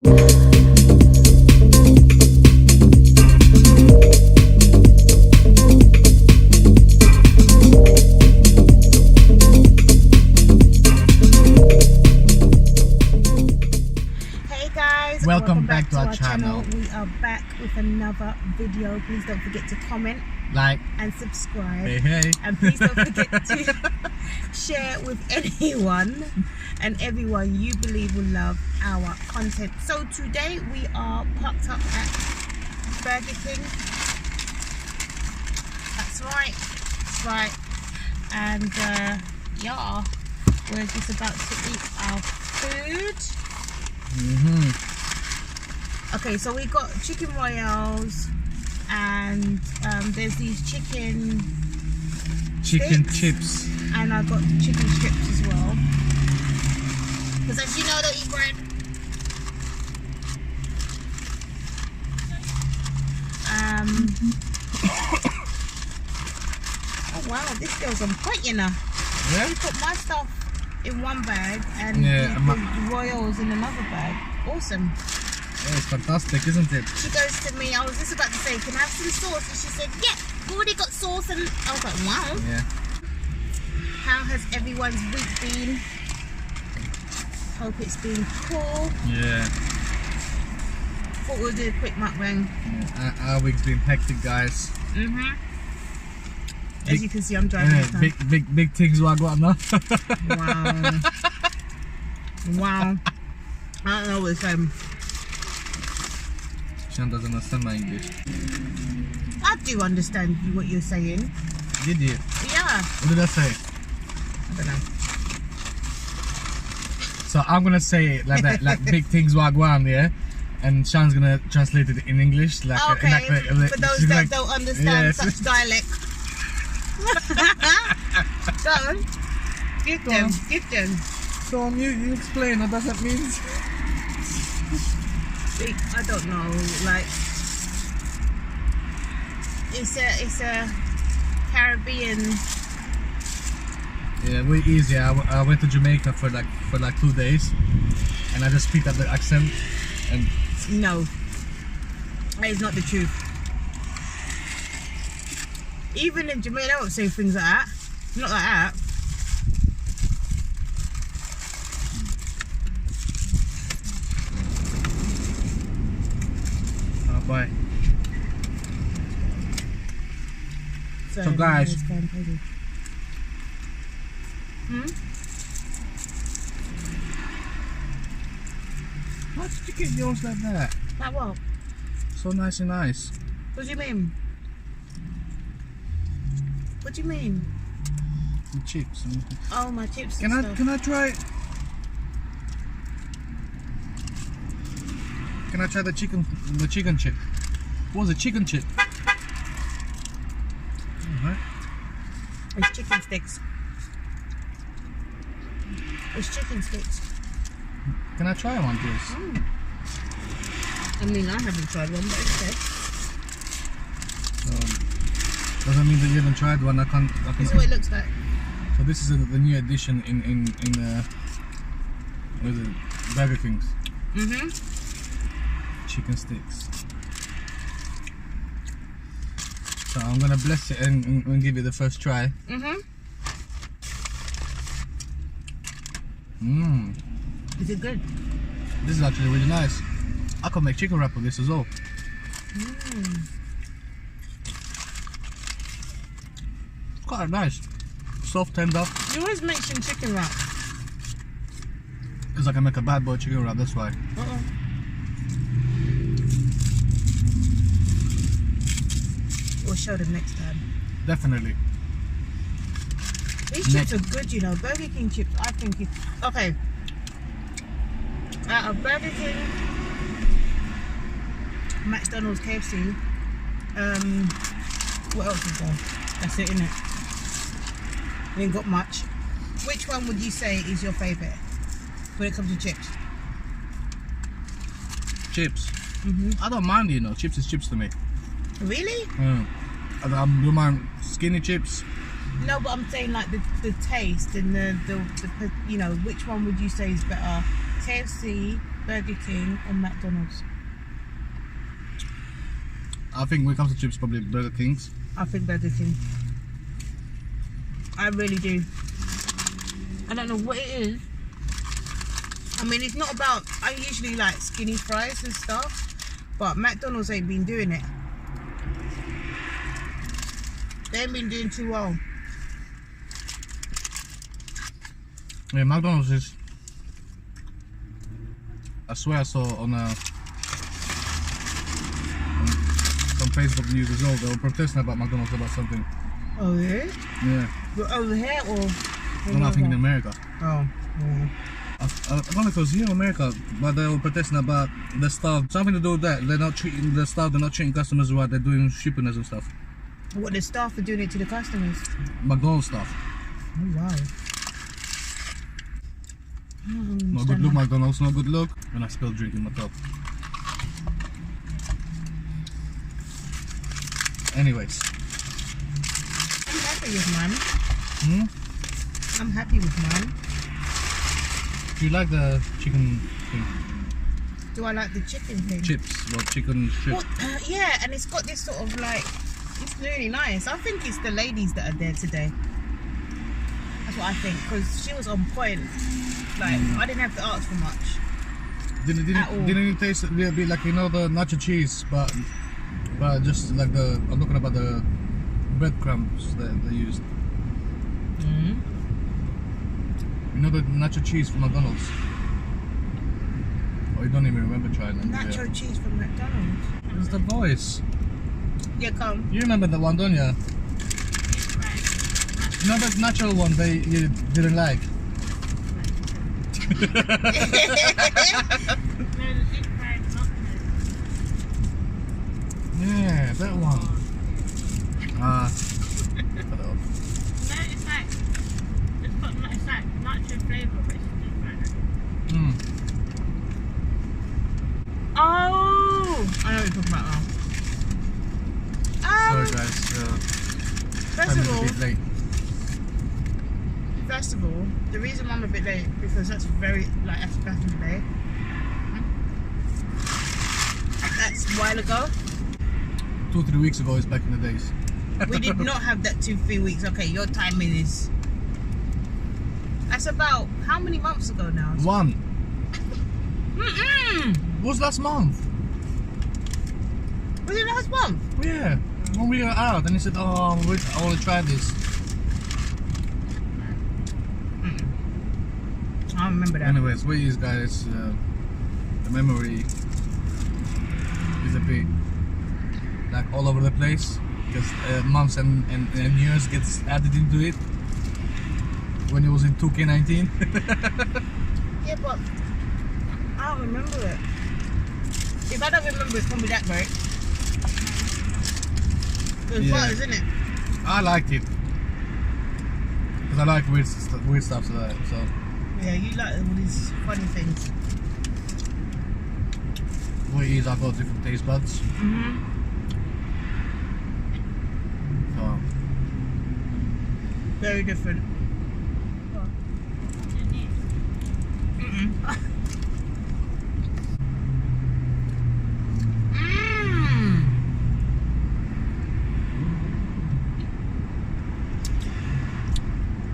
Welcome back to our channel. We are back with another video. Please don't forget to comment, like, and subscribe. Hey. And please don't forget to share with anyone and everyone you believe will love our content. So today we are parked up at Burger King. That's right. And yeah, we're just about to eat our food. Okay, so we got Chicken Royales and there's these chicken chips, and I got chicken strips as well, because as you know, I don't eat bread. Oh wow, this girl's on point, you know. Yeah. She put my stuff in one bag and Yeah, the Royals in another bag. Awesome. Yeah, it's fantastic, isn't it? She goes to me, I was just about to say, can I have some sauce? And she said, yeah, we've already got sauce. And I was like, wow. Yeah. How has everyone's week been? Hope it's been cool. Yeah. Thought we'll do a quick mukbang. Yeah. Our week's been hectic, guys. As you can see, I'm driving this time. Big things what I got now. Wow. I don't know what it's saying. Shan doesn't understand my English. I do understand what you're saying. Did you? Yeah. What did I say? I don't know. So I'm gonna say it like that, like big things wagwan, yeah? And Shan's gonna translate it in English. Like, okay, for those that don't understand such dialect. Go on. Give them. So you explain what does that mean? I don't know, like it's a Caribbean. Yeah, way easier. I went to Jamaica for like 2 days, and I just picked up the accent. And no, that is not the truth. Even in Jamaica, they don't say things like that. Not like that. bye. So guys, how did you get yours like that? Like what? So nice and nice. What do you mean? What do you mean? The chips. Oh, my chips. Can I try? Can I try the chicken chip? What was a chicken chip? It's chicken sticks. It's chicken sticks. Can I try one, please? I mean, I haven't tried one, but it's good. Doesn't mean that you haven't tried one. I can't. This is what it looks like. So this is the new addition in what is it? Burger King's. Chicken sticks. So I'm gonna bless it and give it the first try. Is it good? This is actually really nice. I could make chicken wrap with this as well. Quite nice. Soft, tender. You always mention chicken wrap. Because I can make a bad boy chicken wrap, that's why. We'll show them next time. Definitely. These chips are good, you know. Burger King chips, I think it's... Okay. Out of Burger King, McDonald's, KFC, what else is there? That's it, innit? We ain't got much. Which one would you say is your favourite when it comes to chips? Chips? I don't mind, you know. Chips is chips to me. Really? I don't mind skinny chips. No, but I'm saying like the taste and the you know, which one would you say is better? KFC, Burger King or McDonald's? I think when it comes to chips, probably Burger King's. I think Burger King. I really do. I don't know what it is. I mean, it's not about... I usually like skinny fries and stuff, but McDonald's ain't been doing it. They ain't been doing too well. Yeah, McDonald's is... I swear I saw on some Facebook news as well, they were protesting about McDonald's about something. Oh, yeah? Yeah. But over here or... No, nothing in America. Oh, yeah. I don't know if it was here in America, but they were protesting about the staff. Something to do with that. They're not treating the staff, they're not treating customers right, they're doing shippiness and stuff. What, the staff are doing it to the customers? McDonald's staff. Oh, wow. No good look, McDonald's, no good look. And I spilled drink in my cup. Anyways. I'm happy with mine. Hmm? I'm happy with mine. Do you like the chicken thing? Do I like the chicken thing? Chips, well, chicken strips. Well, yeah, and it's got this sort of like, it's really nice. I think it's the ladies that are there today. That's what I think, because she was on point. Like, I didn't have to ask for much. Didn't it taste a little bit like, you know, the nacho cheese, but just like the, I'm talking about the breadcrumbs that they used. Mm-hmm. You know the nacho cheese from McDonald's? Oh, you don't even remember trying it. Nacho cheese from McDonald's. It's the voice. Yeah, come. You remember the one, don't you? You know that nacho one you didn't like? Yeah, that one. No, it's like nacho flavour, but it's different. Oh! I know what you're talking about now. Sorry guys, First I'm of a all, bit late. the reason I'm a bit late because that's very that's back in the day. That's a while ago. 2-3 weeks ago is back in the days. We did not have that 2-3 weeks. Okay, your timing is. That's about how many months ago now? 1. Mm-mm. What was last month? Was it last month? Yeah. When we were out and he said, oh, wait, I want to try this. I don't remember that. Anyways, where is guys, the memory is a bit like all over the place because months and years gets added into it when it was in 2K19. Yeah, but I don't remember it. If I don't remember, it's probably that great. It was fun, isn't it? I liked it because I like weird stuff like that. So yeah, you like all these funny things. what it is, I've got different taste buds. So Very different.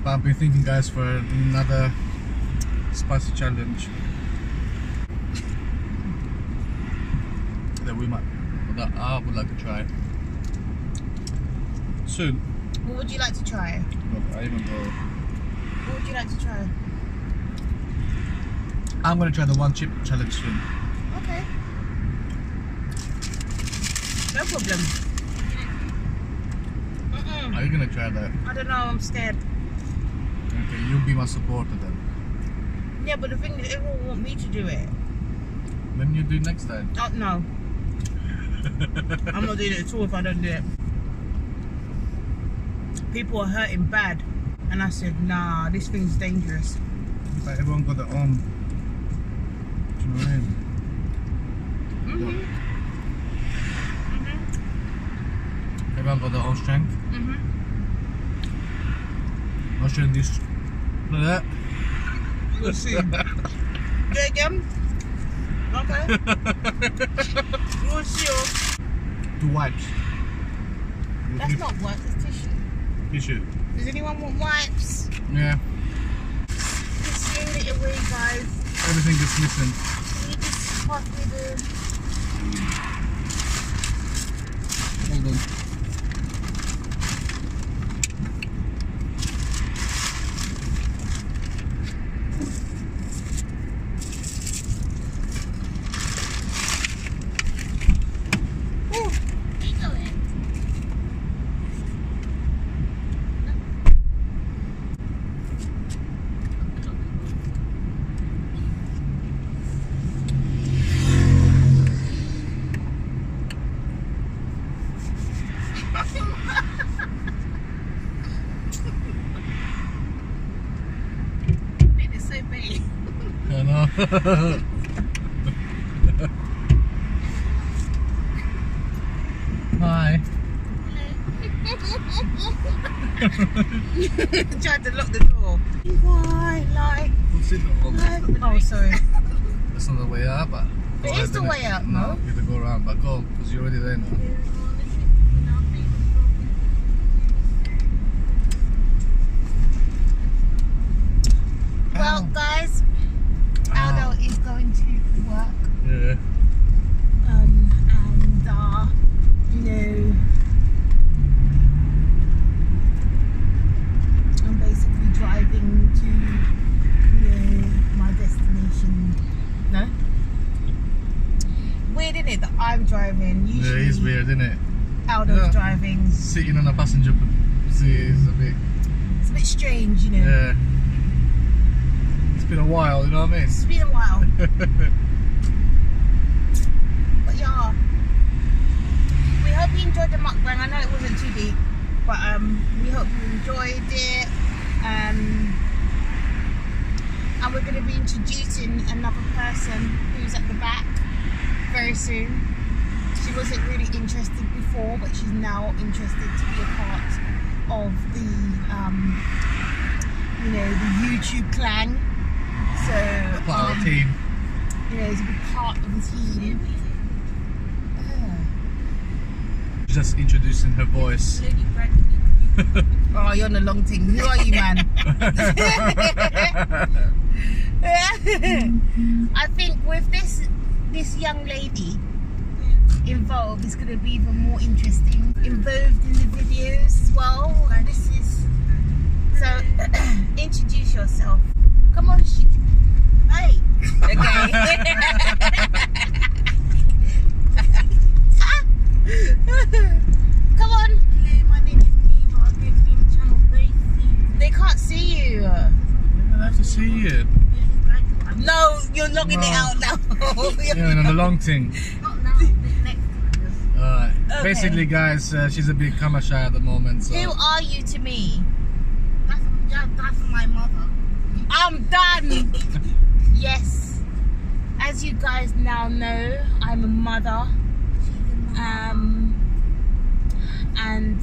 but I've been thinking guys for another spicy challenge that I would like to try soon. What would you like to try? Look, I even go. What would you like to try? I'm gonna try the one chip challenge soon. Okay. No problem. Are you gonna try that? I don't know, I'm scared. Okay, you'll be my supporter then. Yeah, but the thing is, everyone want me to do it. Then you do it next time. Oh, no. I'm not doing it at all if I don't do it. People are hurting bad. And I said, nah, this thing's dangerous. But everyone got their own. Do you know what I mean? Everyone got their own strength. I'll show you this. Look at that. We'll see. Do it again? Okay. We'll see. Two wipes. That's not wipes, it's tissue. Tissue. Does anyone want wipes? Yeah. Just seal it away, guys. Everything is missing. Can you just pass me the... Hold on. It's so big. I know. Hi. Tried to lock the door. Why? Like. What's it on? Oh, sorry. That's not the way up. But It is the way up, no? no? You have to go around, but go, because you're already there now. Well, guys, Aldo is going to work. Yeah. And you know, I'm basically driving to my destination. No? Weird, isn't it, that I'm driving? Yeah, Usually it's weird, isn't it? Aldo's Yeah. driving. Sitting on a passenger seat is a bit. It's a bit strange, you know. Yeah. It's been a while, you know what I mean? It's been a while. But yeah, we hope you enjoyed the mukbang. I know it wasn't too deep, but we hope you enjoyed it. And we're going to be introducing another person who's at the back very soon. She wasn't really interested before, but she's now interested to be a part of the the YouTube clan. So Part of the team. to be part of the team. Just introducing her voice. Oh, you're on the long thing. Who are you, man? I think with this young lady involved, it's going to be even more interesting. Involved in the videos as well. And this is so. Introduce yourself. Come on, hey. Okay. Come on. Hello, my name is Neva. I'm going to be in the channel very soon. They can't see you. I have to see you. No, you're logging it out now. Yeah, on the long thing. Not now, but next time. Alright. Okay. Basically, guys, she's a bit camera shy at the moment. So. Who are you to me? That's my mother. I'm done. Yes. As you guys now know, I'm a mother. And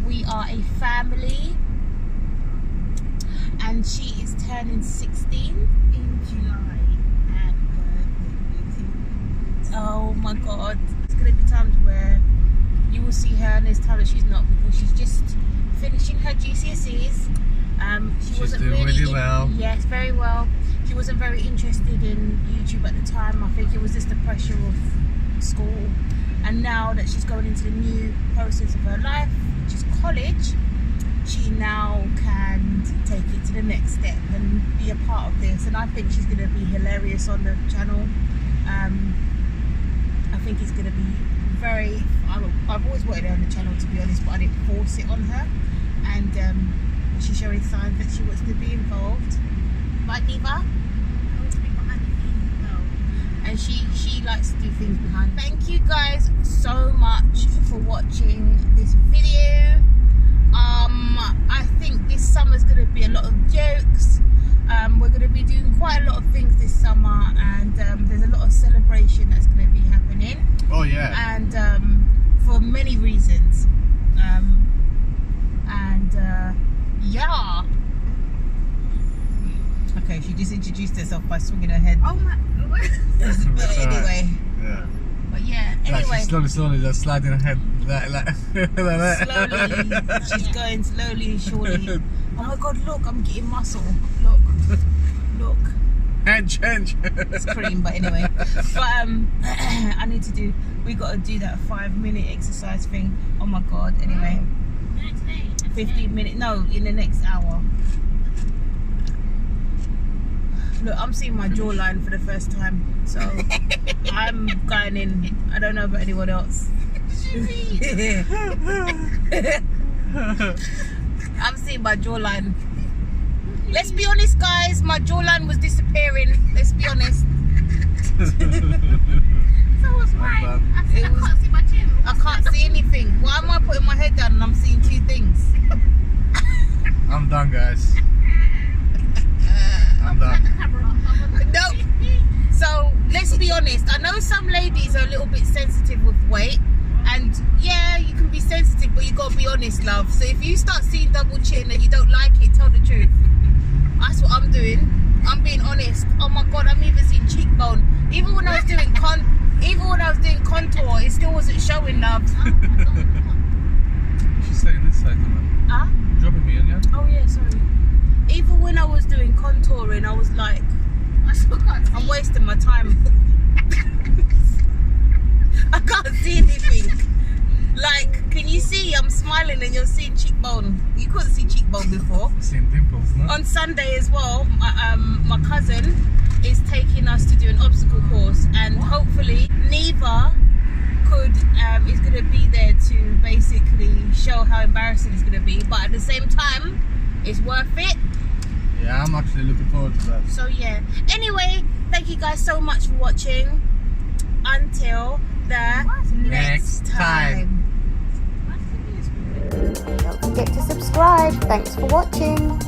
we are a family. And she is turning 16 In July. Happy birthday. Oh my god. It's going to be times where you will see her and there's times that she's not, because she's just finishing her GCSEs. She wasn't doing really well. Yes, very well. She wasn't very interested in YouTube at the time. I think it was just the pressure of school. And now that she's going into the new process of her life, which is college, she now can take it to the next step and be a part of this. And I think she's going to be hilarious on the channel. I think it's going to be very. I've always wanted her on the channel, to be honest, but I didn't force it on her. And she's showing signs that she wants to be involved. Right, Neva? And she likes to do things behind. Thank you guys so much for watching this video. I think this summer's going to be a lot of jokes. We're going to be doing quite a lot of things this summer, and there's a lot of celebration that's going to be happening. Oh yeah. And for many reasons. Yeah. Okay, She just introduced herself by swinging her head. Oh my. But That's alright. anyway, Yeah. But yeah. Like anyway. she's slowly just sliding her head like that. Slowly, she's going slowly, surely. Oh my god, look, I'm getting muscle. Look, look. Change. It's cream, but anyway. But I need to we got to do that 5-minute exercise thing. Oh my god, anyway. 15 minutes, no, in the next hour. Look, I'm seeing my jawline for the first time, so I'm going in. I don't know about anyone else. I'm seeing my jawline. Let's be honest, guys, my jawline was disappearing. Let's be honest. So was mine. I can't see my chin. I can't see anything. Why am I putting my head down and I'm seeing 2 things? I'm done, guys. I'm done. No. So let's be honest. I know some ladies are a little bit sensitive with weight, and yeah, you can be sensitive, but you gotta be honest, love. So if you start seeing double chin and you don't like it, tell the truth. That's what I'm doing. I'm being honest. Oh my god, I'm even seeing cheekbone. Even when I was doing contour, it still wasn't showing, love. She's saying this side, man. Huh? Dropping me in, yeah? Oh yeah, sorry. Even when I was doing contouring, I was like, I still can't see. I'm wasting my time. I can't see anything. Like, can you see? I'm smiling and you're seeing cheekbone. You couldn't see cheekbone before. Seeing dimples, no? On Sunday as well, my cousin is taking us to do an obstacle course, and hopefully Neva is going to be there to basically show how embarrassing it's going to be, but at the same time, it's worth it. Yeah, I'm actually looking forward to that. So yeah. Anyway, thank you guys so much for watching. Until the next time. Don't forget to subscribe. Thanks for watching.